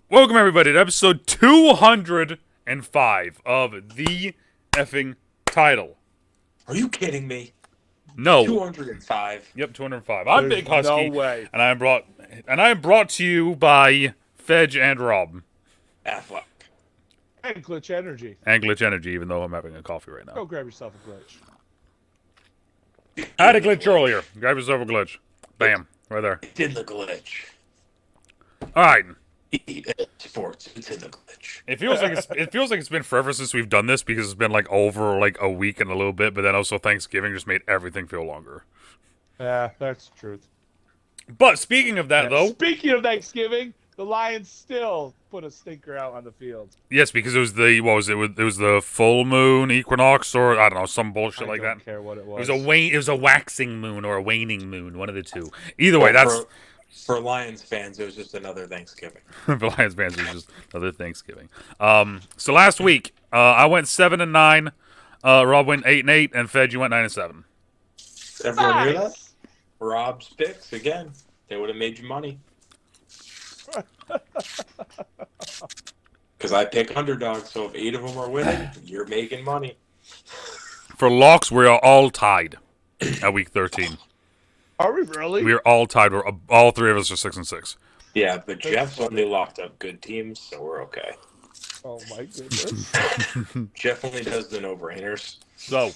Welcome everybody to episode 205 of The Effing Title. Are you kidding me? No. 205. Yep, 205. I'm There's Big Husky. no way. And I am brought to you by Fedge and Rob. Affleck. And Glitch Energy. And Glitch Energy, even though I'm having a coffee right Go now. grab yourself a glitch. I had a glitch earlier. Grab yourself a glitch. Bam. Right there. It's in the glitch. Alright. Sports. It's in the glitch. It feels like it's been forever since we've done this because it's been like over like a week and a little bit, but then also Thanksgiving just made everything feel longer. Yeah, that's the truth. But speaking of that though, Speaking of Thanksgiving, the Lions still put a stinker out on the field. yes, because it was the it was the full moon equinox or I don't know, some bullshit like I don't that. care what it was. It was a waxing moon or a waning moon, one of the two. Either way, that's for Lions fans. It was just another Thanksgiving. for Lions fans. It was just another Thanksgiving. So last week, I went 7-9. Rob went 8-8, and Fed, you went 9-7. Everyone hear that? Rob's picks again. They would have made you money. Because I pick underdogs, so if 8 of them are winning, you're making money. For locks, we are all tied at week 13. Are we really? We are all tied. All three of us are 6-6. Yeah, but Jeff's only locked up good teams, so we're okay. Oh my goodness. Jeff only does the no-brainers. So,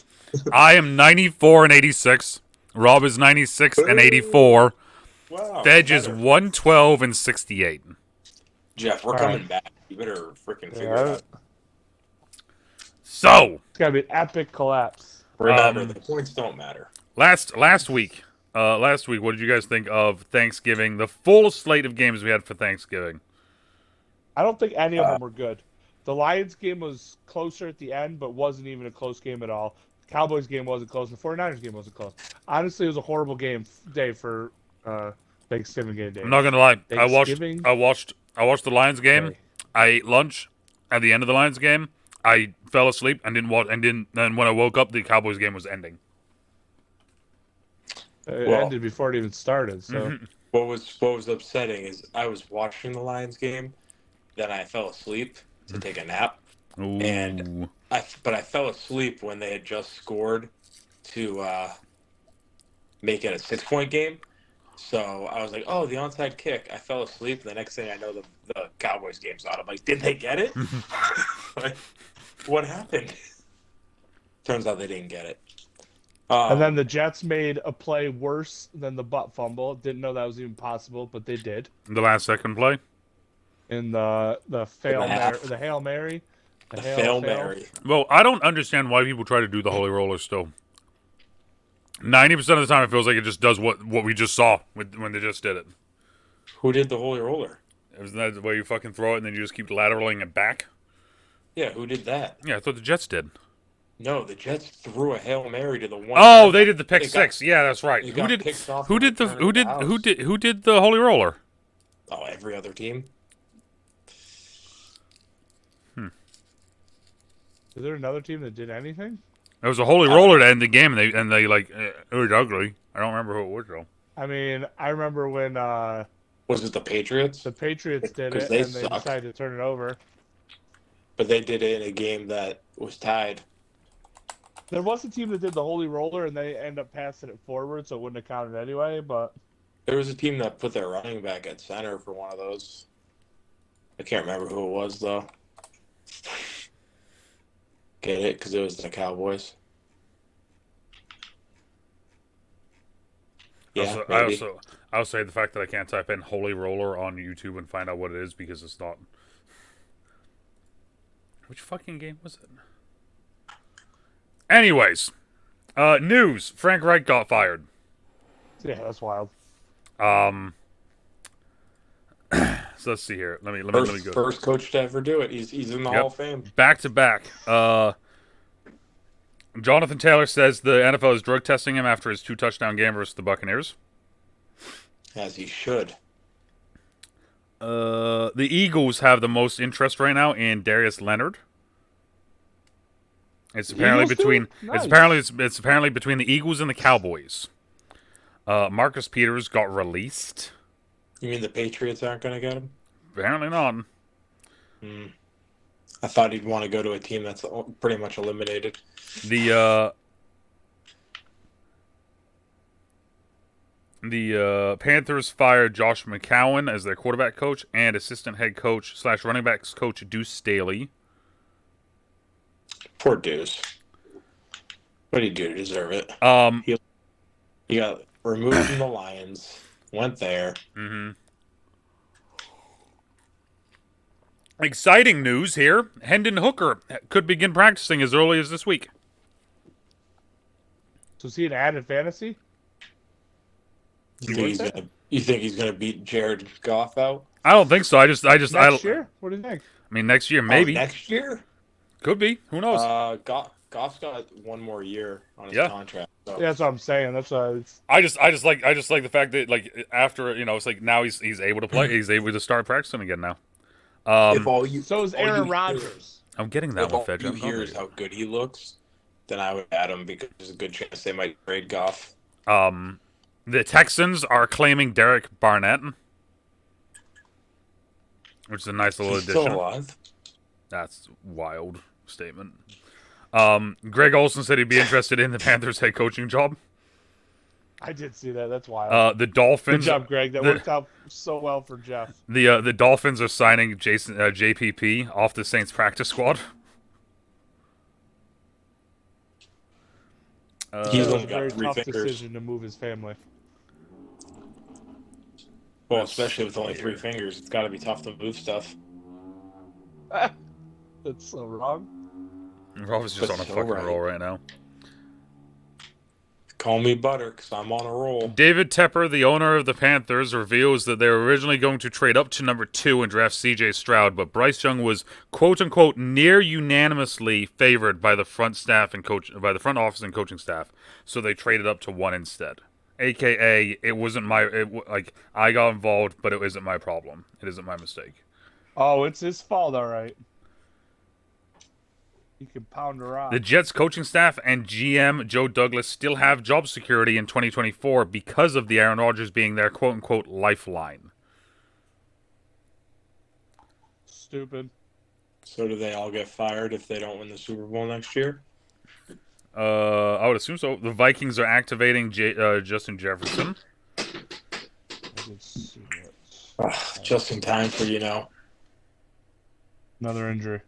I am 94-86. Rob is 96-84. Wow. Fedge is 112-68. Jeff, we're coming back. You better freaking figure it out. So, It's gotta be an epic collapse. Remember, the points don't matter. last week, what did you guys think of Thanksgiving? The full slate of games we had for Thanksgiving. I don't think any of them were good. The Lions game was closer at the end, but wasn't even a close game at all. The Cowboys game wasn't close. The 49ers game wasn't close. Honestly, it was a horrible day for Thanksgiving game day. I'm not gonna lie. I Thanksgiving watched the Lions game. day. I ate lunch at the end of the Lions game. I fell asleep and didn't watch. And when I woke up, the Cowboys game was ending. It Well- ended before it even started. So Mhm. What was upsetting is I was watching the Lions game, then I fell asleep to take a nap. Ooh. And I fell asleep when they had just scored to make it a 6-point game. So I was like, "Oh, the onside kick!" I fell asleep. The next thing I know, the Cowboys game's on. I'm like, "Did they get it? Like, what happened?" Turns out they didn't get it. and then the Jets made a play worse than the butt fumble. Didn't know that was even possible, but they did. The last second play. In the Hail Mary. the Hail Mary. Well, I don't understand why people try to do the Holy Roller still. 90% of the time, it feels like it just does what we just saw when they just did it. Who did the Holy Roller? Isn't that the way you fucking throw it and then you just keep lateraling it back? Yeah, who did that? Yeah, I thought the Jets did. No, the Jets threw a Hail Mary to the one. Oh, they did the pick It got- six. Yeah, that's right. it Who got did picked off who and did the returned who to did the who house. did who did the Holy Roller? Oh, every other team. Is there another team that did anything? It was a Holy Roller to end the game, and they like it was ugly. I don't remember who it was though. I mean, I remember when Was it the Patriots? the Patriots did 'Cause it they and they suck. decided to turn it over. But they did it in a game that was tied. There was a team that did the Holy Roller and they end up passing it forward, so it wouldn't have counted anyway. But There was a team that put their running back at center for one of those. I can't remember who it was though. Get it? Because it was the Cowboys. Yeah, maybe. I'll say the fact that I can't type in Holy Roller on YouTube and find out what it is because it's not. Which fucking game was it? Anyways, news: Frank Reich got fired. yeah, that's wild. So let's see here. Let me go. First coach to ever do it. He's in the Hall of Fame. Back to back. Jonathan Taylor says the NFL is drug testing him after his 2-touchdown game versus the Buccaneers. As he should. The Eagles have the most interest right now in Darius Leonard. It's apparently Eagles between do? Nice. it's apparently between the Eagles and the Cowboys. Marcus Peters got released. You mean the Patriots aren't going to get him? Apparently not. Mm. I thought he'd want to go to a team that's pretty much eliminated. The Panthers fired Josh McCown as their quarterback coach and assistant head coach / running backs coach Deuce Staley. Poor Deuce. What did he do to deserve it? He got removed from the Lions, went there. Mm-hmm. Exciting news here. Hendon Hooker could begin practicing as early as this week. So is he an added fantasy? You think he's gonna beat Jared Goff out? I don't think so. Next year? What do you think? I mean, next year maybe. Next year? Could be. Who knows? Goff's got one more year on his contract. So. Yeah, that's what I'm saying. That's why I just like the fact that like after it's like now he's able to play. He's able to start practicing again now. So is Aaron Rodgers. I'm getting that one, Fedge. If all you hear is how good he looks, then I would add him because there's a good chance they might trade Goff. The Texans are claiming Derek Barnett, which is a nice little addition. Still alive. That's a wild statement. Greg Olson said he'd be interested in the Panthers head coaching job. I did see that. That's wild. The Dolphins. Good job, Greg. That worked out so well for Jeff. The Dolphins are signing JPP off the Saints practice squad. He's It was only a got very 3 tough fingers. decision to move his family. Well, especially with only 3 fingers, it's got to be tough to move stuff. That's so wrong. Rob is just on a fucking roll right now. Call me Butter, because I'm on a roll. David Tepper, the owner of the Panthers, reveals that they were originally going to trade up to number 2 and draft C.J. Stroud, but Bryce Young was quote-unquote near unanimously favored by the front office and coaching staff, so they traded up to 1 instead. AKA, it wasn't I got involved, but it isn't my problem. It isn't my mistake. Oh, it's his fault, all right. He can pound her out. The Jets coaching staff and GM Joe Douglas still have job security in 2024 because of the Aaron Rodgers being their quote-unquote lifeline. Stupid. So do they all get fired if they don't win the Super Bowl next year? I would assume so. The Vikings are activating Justin Jefferson. I did see that. Just in time for, Another injury.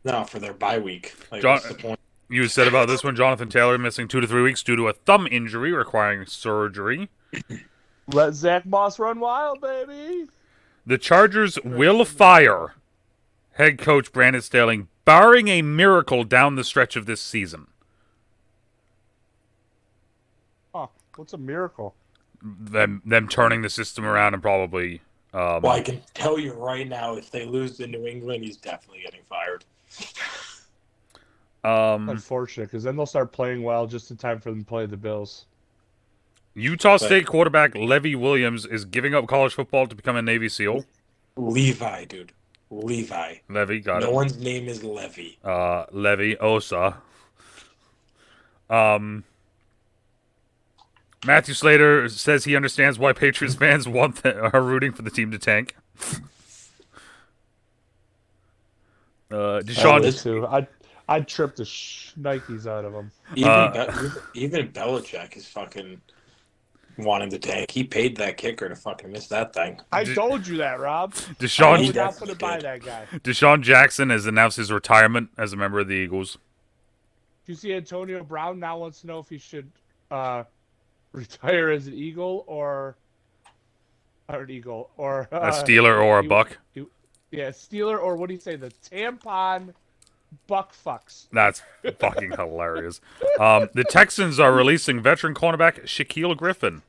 No, for their bye week. John, what's the point? You said about this one, Jonathan Taylor missing 2 to 3 weeks due to a thumb injury requiring surgery. Let Zach Moss run wild, baby. The Chargers will fire head coach Brandon Staley, barring a miracle down the stretch of this season. Oh, what's a miracle? Them turning the system around and probably... well, I can tell you right now, if they lose to New England, he's definitely getting fired. Unfortunate, because then they'll start playing well just in time for them to play the Bills. Utah State quarterback Levy Williams is giving up college football to become a Navy SEAL. Levi, dude. Levi. Levy, got it. No one's name is Levy. Levy Osa. Matthew Slater says he understands why Patriots fans are rooting for the team to tank. Deshaun, I'd trip the Nikes out of them. Even Belichick is fucking wanting to tank. He paid that kicker to fucking miss that thing. I told you that, Rob. Deshaun, I would not put it by that guy. Deshaun Jackson has announced his retirement as a member of the Eagles. Do you see Antonio Brown now wants to know if he should retire as an Eagle or a Steeler or a Buck? Yeah, Steeler, or what do you say? The tampon buck fucks. That's fucking hilarious. The Texans are releasing veteran cornerback Shaquille Griffin.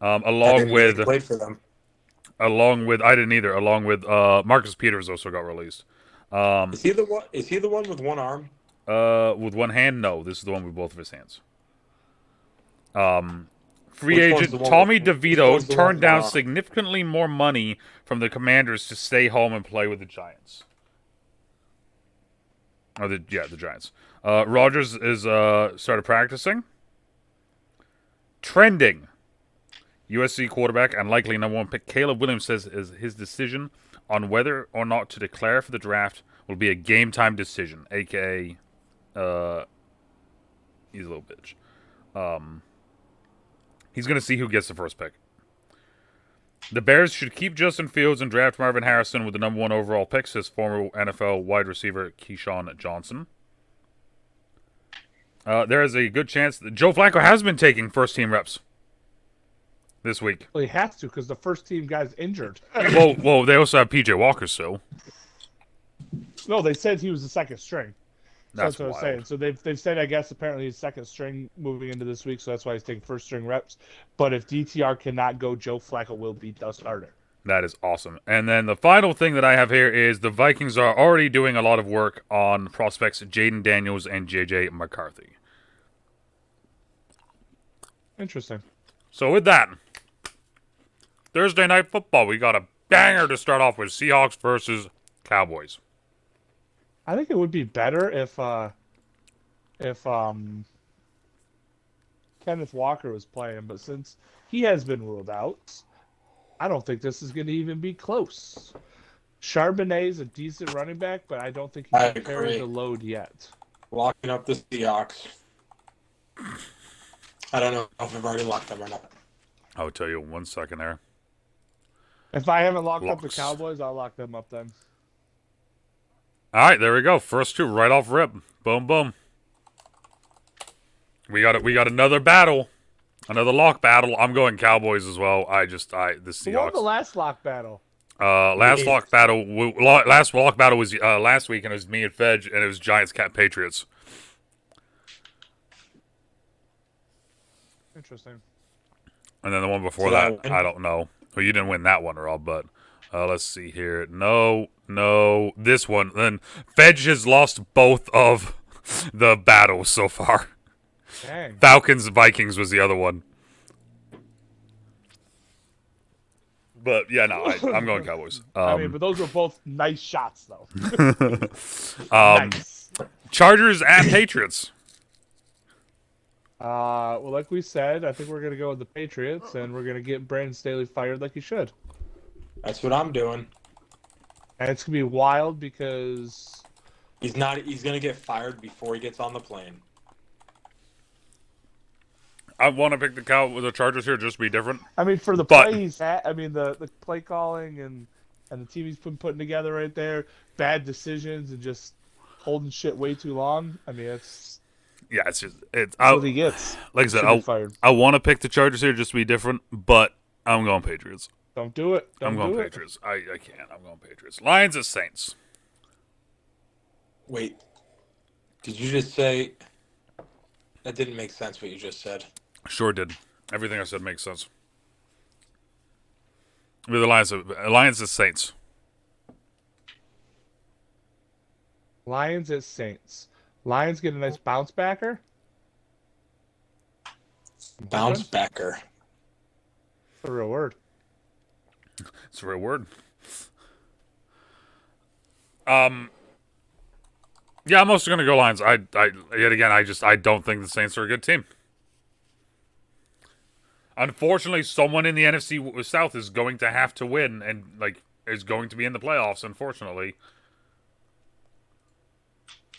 Along with I didn't either. Along with Marcus Peters also got released. Is he the one with one arm? With one hand? No, this is the one with both of his hands. Free agent Tommy DeVito turned down significantly more money from the Commanders to stay home and play with the Giants. The Giants. Rodgers is started practicing. Trending. USC quarterback and likely number 1 pick Caleb Williams says his decision on whether or not to declare for the draft will be a game time decision, aka he's a little bitch. He's gonna see who gets the first pick. The Bears should keep Justin Fields and draft Marvin Harrison with the number 1 overall pick, says former NFL wide receiver Keyshawn Johnson. There is a good chance that Joe Flacco has been taking first team reps this week. Well, he has to because the first team guy's injured. Well, they also have PJ Walker, so No, they said he was the second string. So that's what wild. I'm saying. So they've said, I guess, apparently he's second string moving into this week, so that's why he's taking first string reps. But if DTR cannot go, Joe Flacco will be the starter. That is awesome. And then the final thing that I have here is the Vikings are already doing a lot of work on prospects Jaden Daniels and JJ McCarthy. Interesting. So with that, Thursday Night Football, we got a banger to start off with: Seahawks versus Cowboys. I think it would be better if Kenneth Walker was playing, but since he has been ruled out, I don't think this is going to even be close. Charbonnet is a decent running back, but I don't think he can carry the load yet. Locking up the Seahawks. I don't know if I've already locked them or not. I'll tell you 1 second there. If I haven't locked up the Locks. Cowboys, I'll lock them up then. All right, there we go. First two right off rip. Boom, boom. We got another battle, another lock battle. I'm going Cowboys as well. The Who won Seahawks. the last lock battle? Last lock battle was last week, and it was me and Fedge, and it was Giants, Patriots. Interesting. And then the one before Did I that, win? I don't know. Well, you didn't win that one, Rob, but let's see here. No, this one. Then Fedge has lost both of the battles so far. Dang. Falcons, Vikings was the other one. But yeah, no, I'm going Cowboys. I mean, but those were both nice shots, though. Nice. Chargers at Patriots. Well, like we said, I think we're gonna go with the Patriots, and we're gonna get Brandon Staley fired like he should. That's what I'm doing. And it's gonna be wild because He's gonna get fired before he gets on the plane. I want to pick the Chargers here just to be different. I mean, for the But- play he's at, I mean the play calling and the team he's been putting together right there, bad decisions and just holding shit way too long. I mean, it's Yeah, it's that's what he gets. like I Should said, be fired. I want to pick the Chargers here just to be different, but I'm going Patriots. Don't do it. I'm Don't going do it. Patriots. I can't. I'm going Patriots. Lions at Saints. Wait, did you just say? That didn't make sense. What you just said. Sure did. Everything I said makes sense. With the Lions at Saints. Lions at Saints. Lions get a nice bounce backer. Bounce backer. That's a real word. It's a real word. Yeah, I'm also gonna go Lions. I don't think the Saints are a good team. Unfortunately, someone in the NFC South is going to have to win and is going to be in the playoffs. Unfortunately,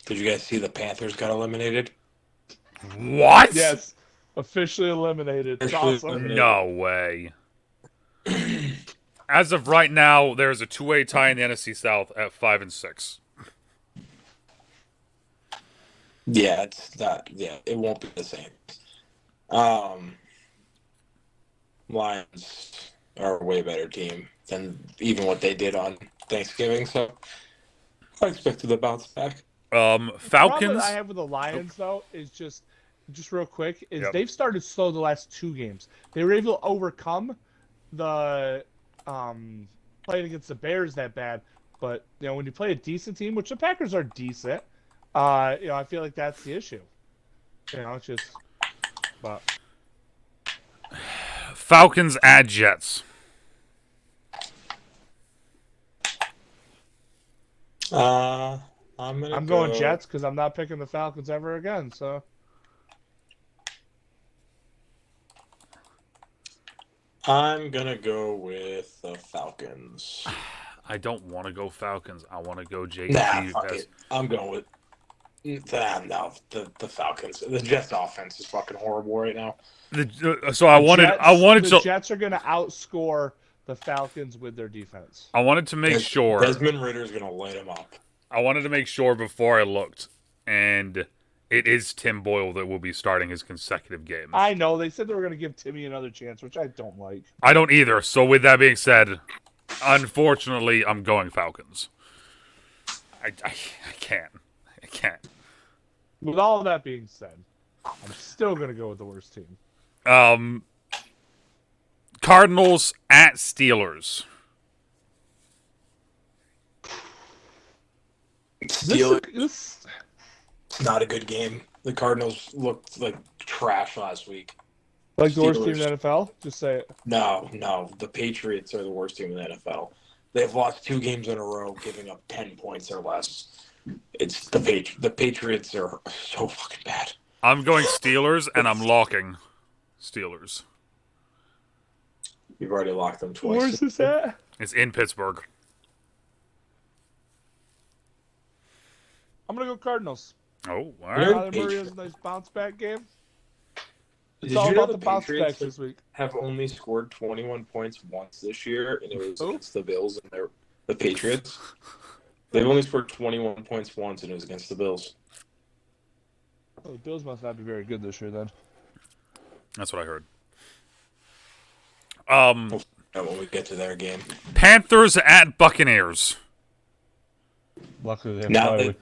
Did you guys see the Panthers got eliminated? what? Yes, officially eliminated. It's Officially awesome. eliminated. No way. As of right now, there's a two-way tie in the NFC South at 5-6. Yeah, it's not. Yeah, it won't be the same. Lions are a way better team than even what they did on Thanksgiving, so I expected the bounce back. Problem Falcons. I have with the Lions though is just real quick is Yep. they've started slow the last two games. They were able to overcome the playing against the Bears that bad, but when you play a decent team, which the Packers are decent, I feel like that's the issue. It's just but Falcons at Jets. I'm going Jets because I'm not picking the Falcons ever again. So I'm gonna go with the Falcons. I don't want to go Falcons. I want to go JT. Nah, fuck it. I'm going with. No, the Falcons. The Jets' offense is fucking horrible right now. So I wanted the to. Jets are going to outscore the Falcons with their defense. I wanted to make sure. Desmond Ritter's gonna light him up. I wanted to make sure before I looked, and it is Tim Boyle that will be starting his consecutive games. I know they said they were going to give Timmy another chance, which I don't like. I don't either. So with that being said, unfortunately, I'm going Falcons. I can't. I can't. With all of that being said, I'm still going to go with the worst team. Cardinals at Steelers. This Not a good game. The Cardinals looked like trash last week. like the worst team in Steelers. the NFL? Just say it. No. The Patriots are the worst team in the NFL. They've lost 2 games in a row, giving up 10 points or less. It's the Patriots are so fucking bad. I'm going Steelers, and I'm locking Steelers. You've already locked them twice. Where's this at? It's in Pittsburgh. I'm going to go Cardinals. Oh, all You're- right. Kyler Murray has a nice bounce back game. It's Did all you know about the the bounce Patriots backs this week. have only scored 21 points once this year, and it was Who? against the Bills and the Patriots? They've only scored 21 points once, and it was against the Bills. Oh, the Bills must not be very good this year then. That's what I heard. And when we get to their game. Panthers at Buccaneers. Luckily, they have Now bye that, week.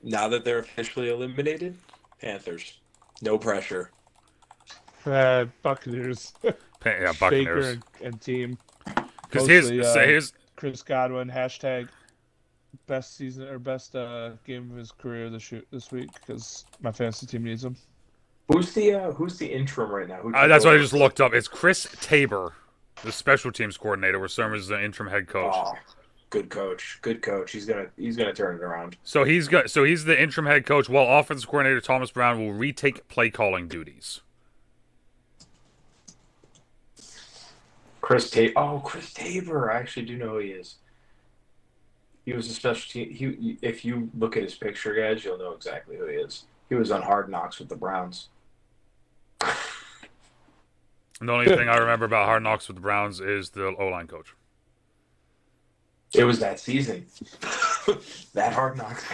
now that they're officially eliminated, Panthers. No pressure. Buccaneers. Yeah, Baker Buccaneers. and team. Because mostly, here's Chris Godwin hashtag best season or best game of his career this week because my fantasy team needs him. Who's the interim right now? that's what I just looked up. It's Chris Tabor, the special teams coordinator, where Sermon is the interim head coach. Oh, good coach. Good coach. He's gonna turn it around. So he's the interim head coach, while offensive coordinator Thomas Brown will retake play calling duties. Chris Tabor. I actually do know who he is. He was a special team. If you look at his picture, guys, you'll know exactly who he is. He was on Hard Knocks with the Browns. And the only thing I remember about Hard Knocks with the Browns is the O-line coach. It was that season. That Hard Knocks.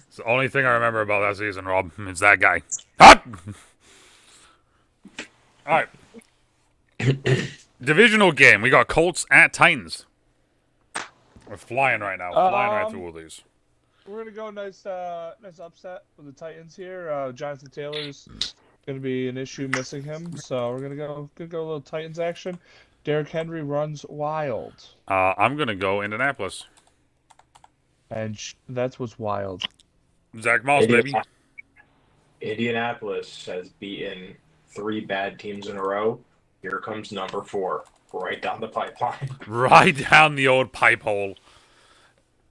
It's the only thing I remember about that season, Rob. It's that guy. Hot! All right. Divisional game. We got Colts at Titans. We're flying right now. Flying right through all these. We're gonna go nice upset with the Titans here. Jonathan Taylor's gonna be an issue missing him, so we're gonna go a little Titans action. Derrick Henry runs wild, I'm going to go Indianapolis. and that's what's wild. Zach Moss, baby. Indianapolis has beaten 3 bad teams in a row. Here comes number 4, right down the pipeline. Right down the old pipe hole.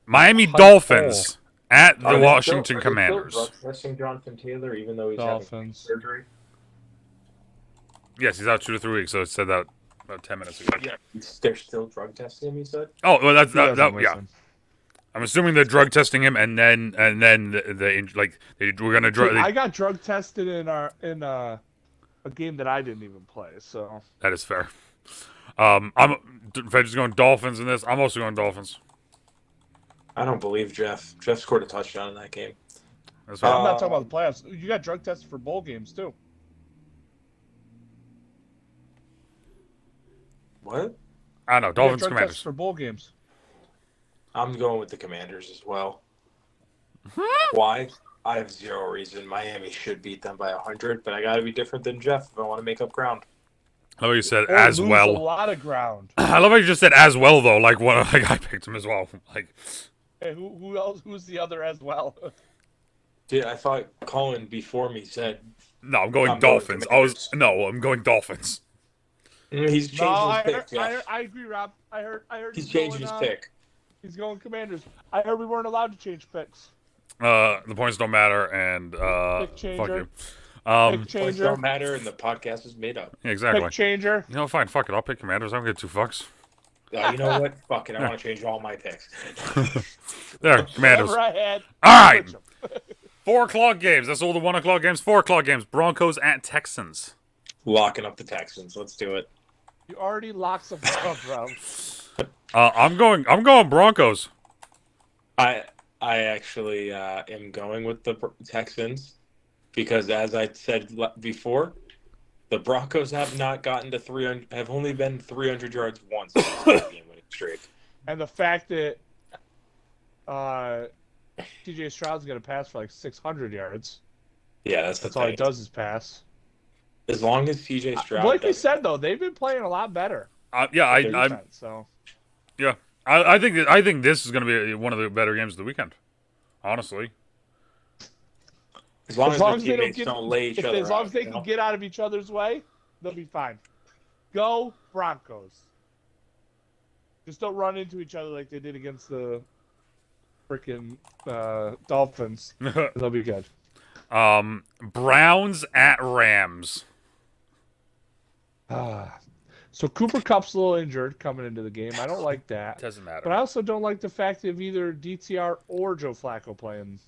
Miami Pipe Dolphins at the Are they Washington still Commanders. drug testing Jonathan Taylor, even though he's Dolphins. having surgery? Yes, he's out 2 to 3 weeks, so I said that about 10 minutes ago. Yeah. They're still drug testing him, he said? Oh, well, He doesn't yeah. listen. I'm assuming they're drug testing him, and then we're gonna drug. I got drug tested in a game that I didn't even play. So That is fair. If I'm just going Dolphins in this, I'm also going Dolphins. I don't believe Jeff. Jeff scored a touchdown in that game. That's fair. I'm not talking about the playoffs. You got drug tested for bowl games too. What? I don't know. You got Dolphins drug Commanders. tested for bowl games. I'm going with the Commanders as well. Why? I have zero reason. Miami should beat them by 100, but I got to be different than Jeff if I want to make up ground. I love how you said Or as lose well. a lot of ground. I love how you just said as well though. Like what? Like I picked him as well. Like Hey, who else? Who's the other as well? Dude, I thought Colin before me said no, I'm going I'm going Dolphins. Commanders. I'm going Dolphins. he's changed No, his pick. Jeff. I agree, Rob. I heard. He's changing his pick. He's going Commanders. I heard we weren't allowed to change picks. The points don't matter, and Pick fuck changer. you. Pick Points changer. don't matter, and the podcast is made up. Yeah, exactly. Pick changer. You know, fine. Fuck it. I'll pick Commanders. I don't get 2 fucks. You know what? Fuck it. I want to change all my picks. There, Commandos. Whatever I had. All right. switch 'em. 4 o'clock games. That's all the 1 o'clock games. 4 o'clock games. Broncos at Texans. Locking up the Texans. Let's do it. You already locked some up, bro. I'm going Broncos. I actually am going with the Texans because, as I said before, the Broncos have not gotten to 300. Have only been 300 yards once in this game-winning streak. And the fact that TJ Stroud's going to pass for like 600 yards. Yeah, That's all he does is pass. As long as TJ Stroud. Like we said, though, they've been playing a lot better. Yeah, Defense, so. Yeah, I think this is going to be one of the better games of the weekend. Honestly. As long as they teammates don't lay each other as long out, as they can get out of each other's way, they'll be fine. Go Broncos. Just don't run into each other like they did against the freaking Dolphins. They'll be good. Browns at Rams. So Cooper Kupp's a little injured coming into the game. I don't like that. Doesn't matter. But I also don't like the fact of either DTR or Joe Flacco playing.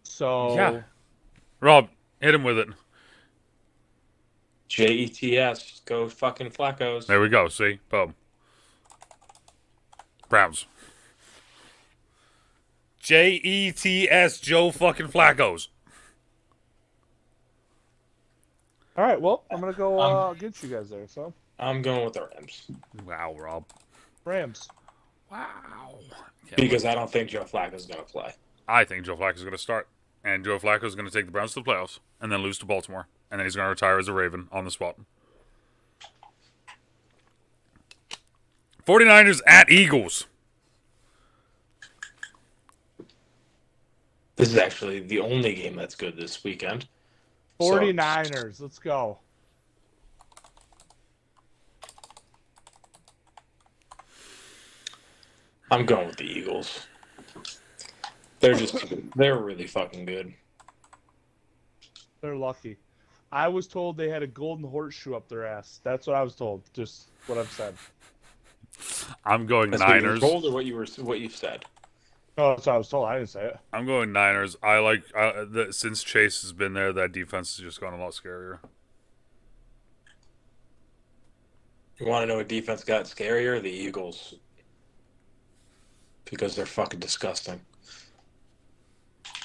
So yeah. Rob, hit him with it. JETS, go fucking Flaccos. There we go. See? Boom. Browns. JETS, Joe fucking Flaccos. All right, well, I'm going to go against you guys there. So I'm going with the Rams. Wow, Rob. Rams. Wow. Because I don't think Joe Flacco's going to play. I think Joe Flacco's going to start. And Joe Flacco's going to take the Browns to the playoffs and then lose to Baltimore. And then he's going to retire as a Raven on the spot. 49ers at Eagles. This is actually the only game that's good this weekend. 49ers, let's go. I'm going with the Eagles. They're really fucking good. They're lucky. I was told they had a golden horseshoe up their ass. That's what I was told. Just what I've said. I'm going That's Niners. What you were told or what you said? Oh, that's what I was told. I didn't say it. I'm going Niners. I like since Chase has been there, that defense has just gone a lot scarier. You want to know what defense got scarier? The Eagles. Because they're fucking disgusting.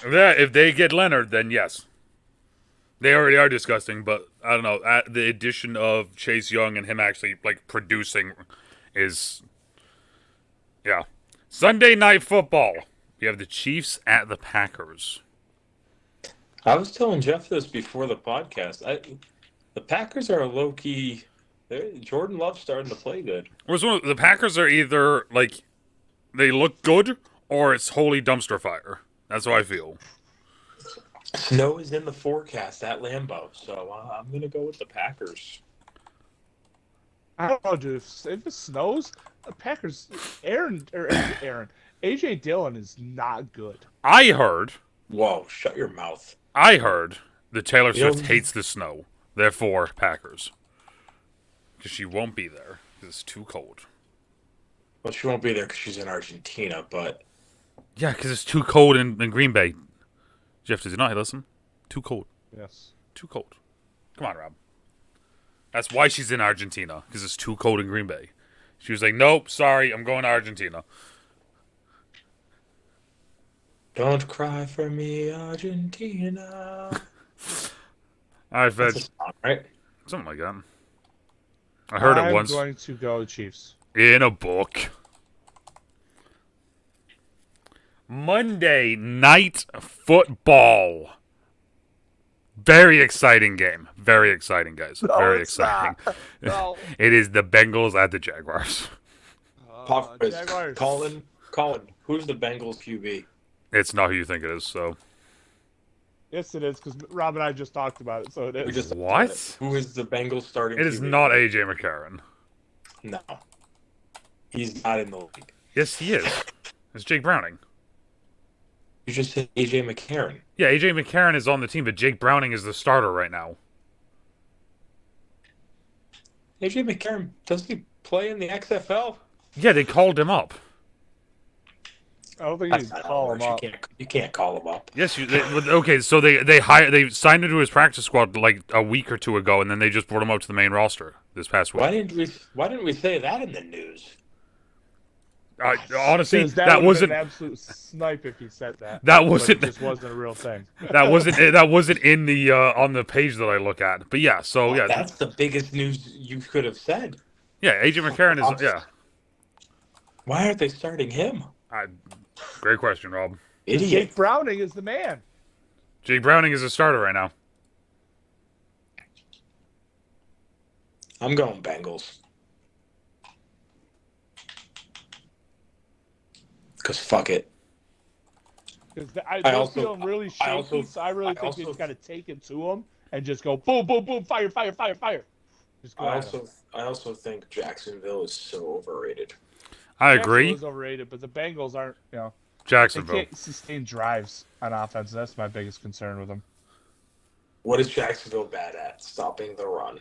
Yeah, if they get Leonard, then yes. They already are disgusting, but I don't know. The addition of Chase Young and him actually like producing is, yeah. Sunday Night Football. We have the Chiefs at the Packers. I was telling Jeff this before the podcast. The Packers are a low key. Jordan Love's starting to play good. The Packers are either like they look good or it's holy dumpster fire. That's how I feel. Snow is in the forecast at Lambeau, so I'm going to go with the Packers. I don't know, dude. If it snows, the Packers, AJ Dillon is not good. I heard Whoa, shut your mouth. that Taylor Swift hates the snow. Therefore, Packers. Because she won't be there because it's too cold. Well, she won't be there because she's in Argentina, but... Yeah, because it's too cold in Green Bay. Jeff, did you not listen? Too cold. Yes. Too cold. Come on, Rob. That's why she's in Argentina, because it's too cold in Green Bay. She was like, nope, sorry, I'm going to Argentina. Don't cry for me, Argentina. All right, Fed. That's a song, right? Something like that. I heard it once I'm going to go Chiefs. in a book. Monday Night Football. Very exciting game. Very exciting, guys. No, Very it's exciting. No. It is the Bengals at the Jaguars. Pop quiz. Jaguars. Colin, who's the Bengals QB? It's not who you think it is, so. Yes, it is, because Rob and I just talked about it, so it is. We just What? Who is the Bengals starting It is QB? not A.J. McCarron. No. He's not in the league. Yes, he is. It's Jake Browning. You just said AJ McCarron. Yeah, A.J. McCarron is on the team, but Jake Browning is the starter right now. AJ McCarron, doesn't he play in the XFL? Yeah, they called him up. I don't think you That's can not how it call him works. up. You can't call him up. Yes, okay. So they signed him to his practice squad like a week or two ago, and then they just brought him up to the main roster this past week. Why didn't we say that in the news? Honestly, Because that that would have wasn't been an absolute snipe if he said that. that But wasn't it just wasn't a real thing. that wasn't in the on the page that I look at. But yeah, so yeah, That's the biggest news you could have said. yeah. AJ McCarron is yeah. Why aren't they starting him? Great question, Rob. Idiot. Jake Browning is the man. Jake Browning is a starter right now. I'm going Bengals. Because fuck it. Because I those also- feel really shaky, I also- so I really I think also- you just got to take it to him and just go boom, boom, boom, fire, fire, fire, fire. Just go at him. I also think Jacksonville is so overrated. I agree. Jacksonville's overrated, but the Bengals aren't. You know, they Jacksonville. can't sustain drives on offense. That's my biggest concern with them. What is Jacksonville bad at? Stopping the run.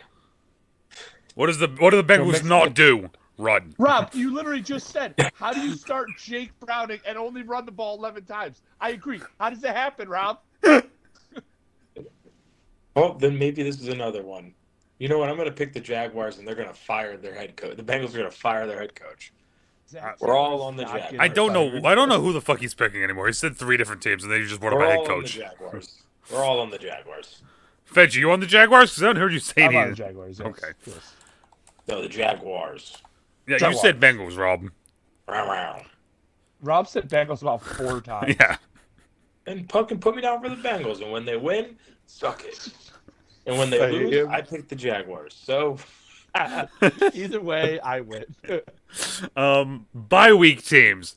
What do the Bengals mix- not do? Run. Rob, you literally just said, how do you start Jake Browning and only run the ball 11 times? I agree. How does that happen, Rob? Well, then maybe this is another one. You know what? I'm going to pick the Jaguars, and they're going to fire their head coach. The Bengals are going to fire their head coach. We're all on the Not Jags. getting I don't know. fired. I don't know who the fuck he's picking anymore. He said 3 different teams, and then you just brought up We're a head all on the coach. Jaguars. We're all on the Jaguars. Fedge, you on the Jaguars? Because I haven't heard you say I'm on the anything. Jaguars. Yes. Okay. Yes. No, the Jaguars. Yeah, you Jaguars. said Bengals, Rob. Round. Rob said Bengals about 4 times. Yeah. And fucking put me down for the Bengals. And when they win, suck it. And when they Hey, lose, him. I pick the Jaguars. So Either way, I win. Bye week teams.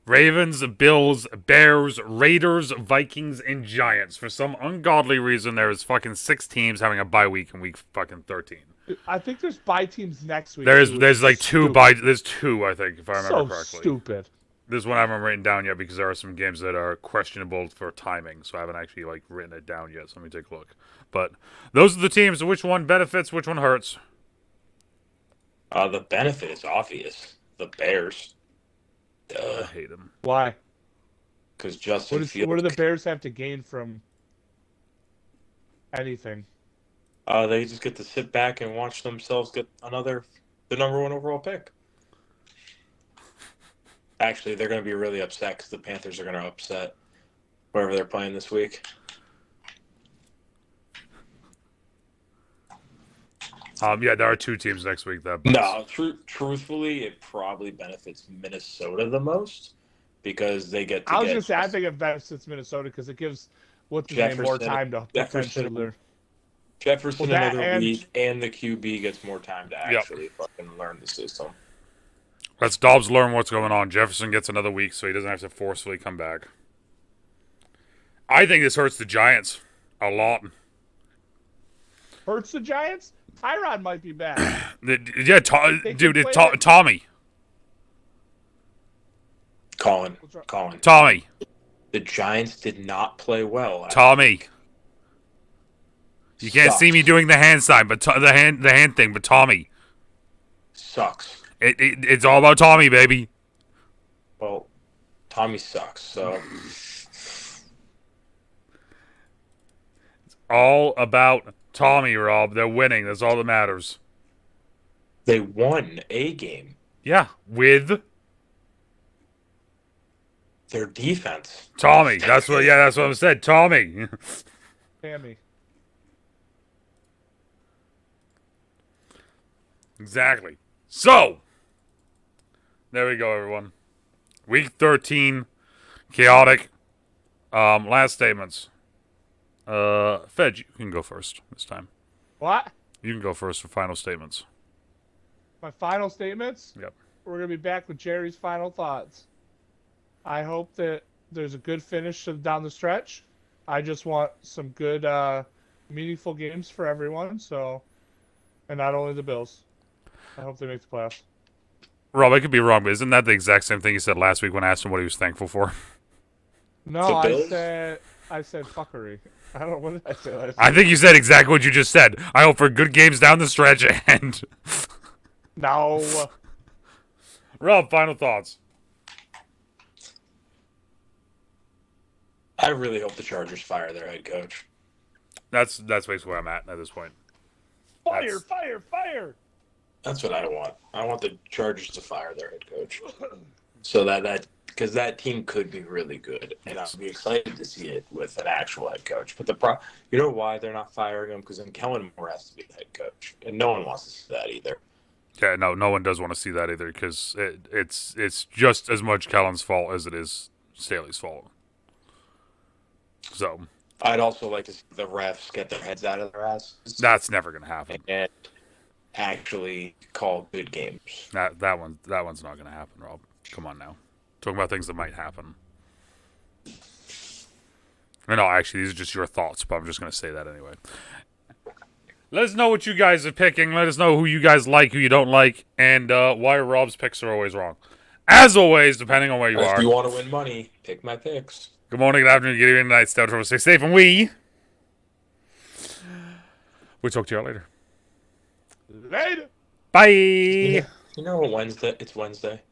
Ravens, Bills, Bears, Raiders, Vikings, and Giants. For some ungodly reason, there's fucking 6 teams having a bye week in week fucking 13. I think there's bye teams next week. There's too, there's which like is 2 stupid. bye. There's 2, I think, if I remember So correctly. stupid. This one I haven't written down yet because there are some games that are questionable for timing, so I haven't actually like written it down yet. So let me take a look. But those are the teams. Which one benefits? Which one hurts? the benefit is obvious. The Bears. I Duh. hate them. Why? Because Justin Fields. What do the Bears have to gain from anything? They just get to sit back and watch themselves get the number 1 overall pick. Actually, they're going to be really upset because the Panthers are going to upset whoever they're playing this week. Yeah, there are 2 teams next week that. No, truthfully, it probably benefits Minnesota the most because they get to I was get going to say, I think it benefits Minnesota because it gives what's his name more Jefferson- time to Jefferson- potentially learn. Jefferson Well, that another and- week, and the QB gets more time to Yep. actually fucking learn the system. Let's Dobbs learn what's going on. Jefferson gets another week, so he doesn't have to forcefully come back. I think this hurts the Giants a lot. Hurts the Giants? Tyrod might be back. Yeah, They dude, can it's play it. Tommy. Colin, What's wrong? Tommy. the Giants did not play well. Tommy. You can't Sucks. see me doing the hand sign, but the hand thing, but Tommy. Sucks. It's all about Tommy, baby. Well, Tommy sucks. So All about Tommy, Rob. They're winning. That's all that matters. they won a game. Yeah, with Their defense. Tommy. That's what I said. Tommy. Tammy. Exactly. So, there we go, everyone. Week 13, chaotic. Last statements. Fed, you can go first this time. What? You can go first for final statements. My final statements? Yep. We're going to be back with Jerry's final thoughts. I hope that there's a good finish down the stretch. I just want some good, meaningful games for everyone. So, and not only the Bills. I hope they make the playoffs. Rob, I could be wrong, but isn't that the exact same thing he said last week when I asked him what he was thankful for? No, The I Bills? said fuckery. I don't know what did I say last I think you said exactly what you just said. I hope for good games down the stretch and... No. Rob, final thoughts. I really hope the Chargers fire their head coach. That's basically where I'm at this point. Fire, That's- fire, fire! That's what I want. I want the Chargers to fire their head coach, so that because that team could be really good, and I'd be excited to see it with an actual head coach. But you know why they're not firing him? Because then Kellen Moore has to be the head coach, and no one wants to see that either. Yeah, no one does want to see that either because it's just as much Kellen's fault as it is Staley's fault. So I'd also like to see the refs get their heads out of their asses that's never gonna happen. and actually call good games. That one's not gonna happen, Rob. Come on now. Talking about things that might happen. No, actually, these are just your thoughts, but I'm just gonna say that anyway. Let us know what you guys are picking. Let us know who you guys like, who you don't like, and why Rob's picks are always wrong. As always, depending on where you If are. you want to win money, pick my picks. Good morning, good afternoon, good evening, good night. Stay out, stay safe, and we'll talk to you all later. Later. Bye. You know what Wednesday? It's Wednesday.